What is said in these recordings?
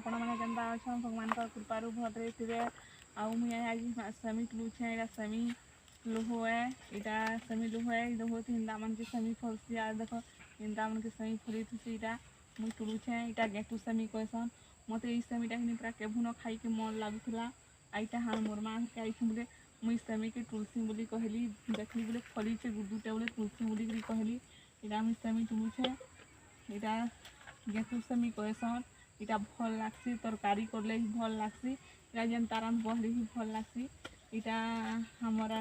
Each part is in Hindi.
आपण मैंने जनता अच्छा भगवान का कृपारू भद्रे थे आउ मुझे आज सेमी लुचे इटा सेमी लोहो है इटा सेमी लोहो है लोहो थी इंदा मन के सेमी फलसी आ देखो इंदा मन के सेमी फली थी इटा मुझे तुलुचे इटा गेटू सेमी कहसन मत ये सेमीटा हिनी पूरा केभुन खाई के मन लगुला आईटा हाँ मोर माँ के आई बोले मुई सेमी के तुलसी बोली कहली देखली बोले फली से गुडुटे बोले तुलसी बोली कहली इटा मुई सेमी तुलुचे इटा गेटू सेमी कहसन इटा भल लागसी तरकारी करले ही भल लागसी इटा जेन तारान बहले ही भल लागसी इटा हमारा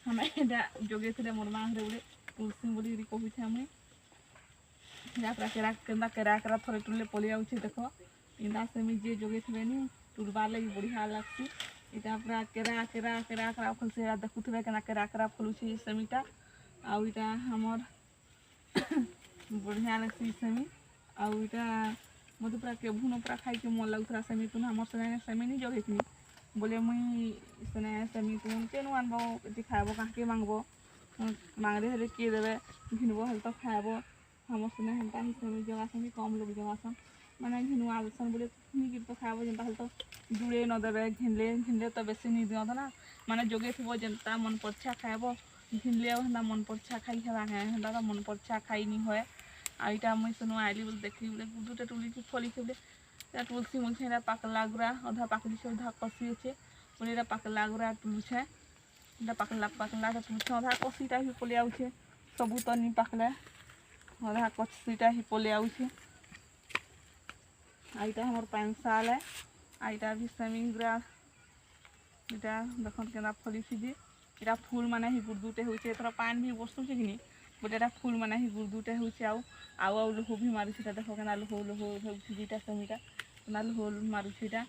हमें इटा जोगे थे मोर माँ घरे बोले तुलसी बोली कहूचे हमें इटा पूरा केरा केन्दा केरा केरा थोड़े टुले पलि आउछे देखो इंदा सेमी जे जोगे थे नी टुरबार लगी बढ़िया लागसी इटा पूरा केरा केरा केरा केरा फलसे इटा देखुथे केना केरा केरा फलुछे सेमीटा आउ इटा हमर बढ़िया लगसी सेमी आउ इटा मत पूरा केभुन पूरा खाई के मन लगुला सेमी तुन हमर सने सेमी नहीं जोगे थी बोले मुई सने सेमी तुन केनु आनबो जे खाबो काके मांगबो मांगरे हेले के देबे घिनबो हल तो खाबो हमर सने हंता ही सेमी जोगासन कम लोग जोगासन माने घिनु आलसन बोले नी गिर तो खाबो जनता हल तो जुड़े न देबे घिनले तो बेसी नहीं दियो ना माने जोगे थबो जनता मन पच्छा खाबो घिनले हंदा मन पच्छा खाई हेबा हंदा तो मन पच्छा खाई नहीं होय आईटा मुई सुनो आइली बोले देखली बोले गुडुटे टुली की फली के बोले तुलसी मुझे एटा पाकला गुरा अधा पाकली से अधा कसी छे बोले एटा पाकला गुरा टुलु छे एटा पाकला पाकला टुलु अधा कसीटा ही पले आउछे सबु तो नी पाकले अधा कसीटा ही पले आउछे आईटा हमर 5 साल है आईटा भी सेमी गुरा एटा देखन केना फली फिजी एटा फूल माने ही गुडुटे होइछे एथरा पान भी वस्तु छे कि बोले एटा फूल माने ही गुडुटे होइछे आउ लोहो भी मारुछे देखो केना लोहो लोहो होउछे जेटा सेमीटा केना लोहो मारुछे एटा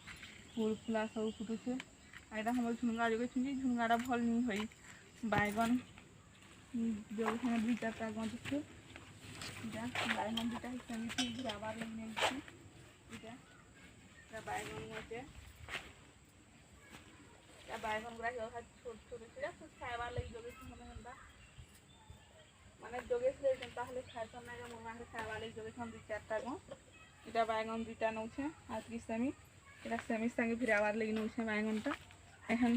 फूल फुला सब फुटुछे आइटा हमर झुंगा जोगे छुंजी झुंगाटा भल नी होई बैगन जो है दुई चारटा गंज छे एटा बैगन दुटा सेमी थी घराबार लेने छी एटा बैगन होते या बैगन गुरा हो छोट छोट छे कुछ खाइबा लई जोगे छी मने हंदा माने जोगे से जनता हले खाइसन ना जो ममा के खाइबा लई जोगे छन दुई चारटा गो एटा बैगन दुटा नउछे आतकी सेमी एटा सेमी संगे फिराबार लई नउछे बैगनटा एखन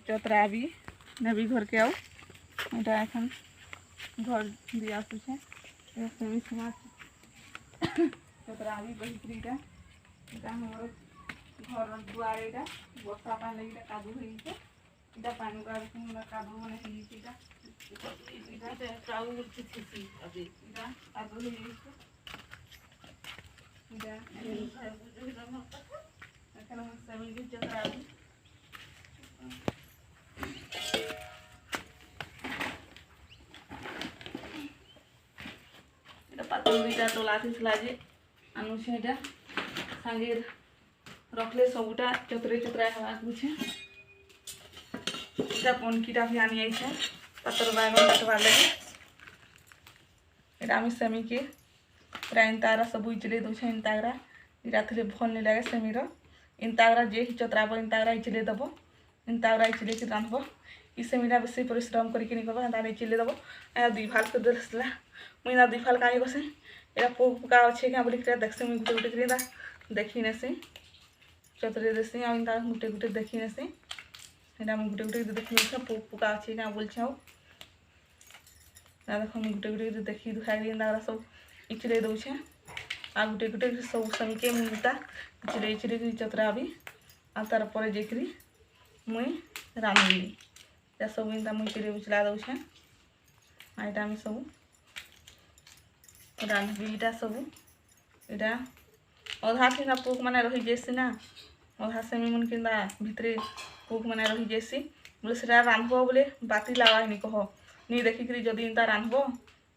चतराबी नबी घर के आउ एटा एखन घर दिया छे एटा सेमी समाज चतराबी बहित्रीटा एटा हमर घर दुआर एटा वर्षा पानी लगी कादू होइछे एटा पानी का कादू माने होइछे एटा इधर चाउर छिछि अभी इधर कादू होइछे इधर एखन हम सेमी के चतराबी एटा पातल दुटा टोला थिसला जे आनु छे एटा संगे रखले सबुटा चतरे चतरा हवा कुछ एटा पनकीटा भी आनी आई छे पतर बैगन कटवा लगे एटा हम सेमी के प्राइन तारा सब इचले दो छे इंतागरा इरा थले भल नहीं लगे सेमी रो इंतागरा जे ही चतरा पर इंतागरा इचले दबो इंतागरा इचले के रानबो ई सेमीटा बेसी परिश्रम करके नहीं करबो अंता इचले दबो आ दुई फाल कर देसला मुई ना दुई फाल कानी बसे एटा पोका अछि का बोली के देखसे मुई गुटे गुटे करिदा देखि नेसे चतरे देसी आ इंता गुटे गुटे देखि नेसे एटा हम गुटे गुटे देखि नेसे पोका अछि का बोल छौ ना देखो हम गुटे गुटे देखि दुखाई इंदा सब इचले दउ छे आ गुटे गुटे सब समी के मुता इचले इचले के चतरा भी आ तार पर जेकरी मुई रानबी या सब इंदा मुई के उचला दउ छे आइटा हम सब रानबी इटा सब इटा अधा थिना पोक माने रही जेसी ना अधा सेमी मन किंदा भितरे पोक माने रही जेसी बोले सेटा रानबो बोले बाती लावा नहीं कहो नहीं देखि करी जदी इंता रानबो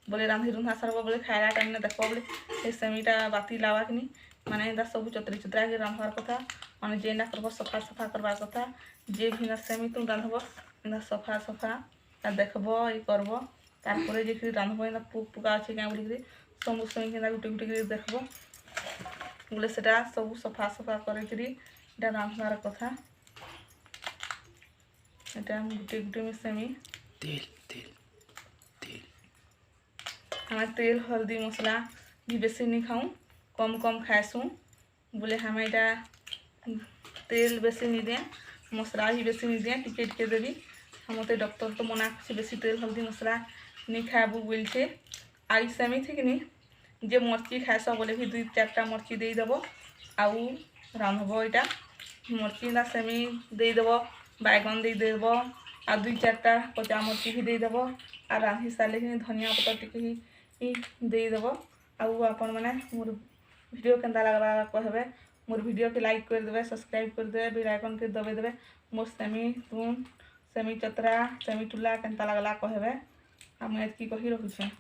बोले रांधी रुंधा सरबो बोले खाइला टाइम ने देखबो बोले ए सेमीटा बाती लावा कि नहीं माने इंदा सब चतरी चतरा के रांधवार कथा माने जेना करबो सफा सफा करबा कथा जे भी ना सेमी तुम रांधबो इंदा सफा सफा ता देखबो ई करबो तार परे जे करी रांधबो इंदा पोक पोका अछि का बोली करी सब सेमी केना गुटे गुटे करी देखबो बोले सेटा सब सफा सफा करे करी एटा रांधवार कथा एटा हम गुटे गुटे में सेमी तेल तेल तेल हमें तेल हल्दी मसला भी बेसी नहीं खाऊँ कम कम खाएसू बोले हमें यहाँ तेल बेसी नहीं दिए मसला भी बेसी नहीं दिए टिके टिके देवी हम मत डॉक्टर तो मना कर बेसी तेल हल्दी मसला नहीं खाबू बोलছে आई सेमिथि कि नहीं जे मर्ची खाएस बोले भी 2-4टा मर्ची देदेव आउ रांधब यहाँ मर्ची सेमी देदेव बैगन देदेव आ 2-4टा कचा मर्ची भी देदेव आ रांधि सारे कि धनिया पत्र टी देदेव आउ आपण मैंने मोर वीडियो केन्ता लगला कहबे मोर वीडियो के लाइक कर देवे सब्सक्राइब कर देवे बेल आइकन के दबे देवे मोर सेमी तुम सेमी चतरा सेमी टुला केन्ता लगला कहबे हम एतकी कही रखुछे।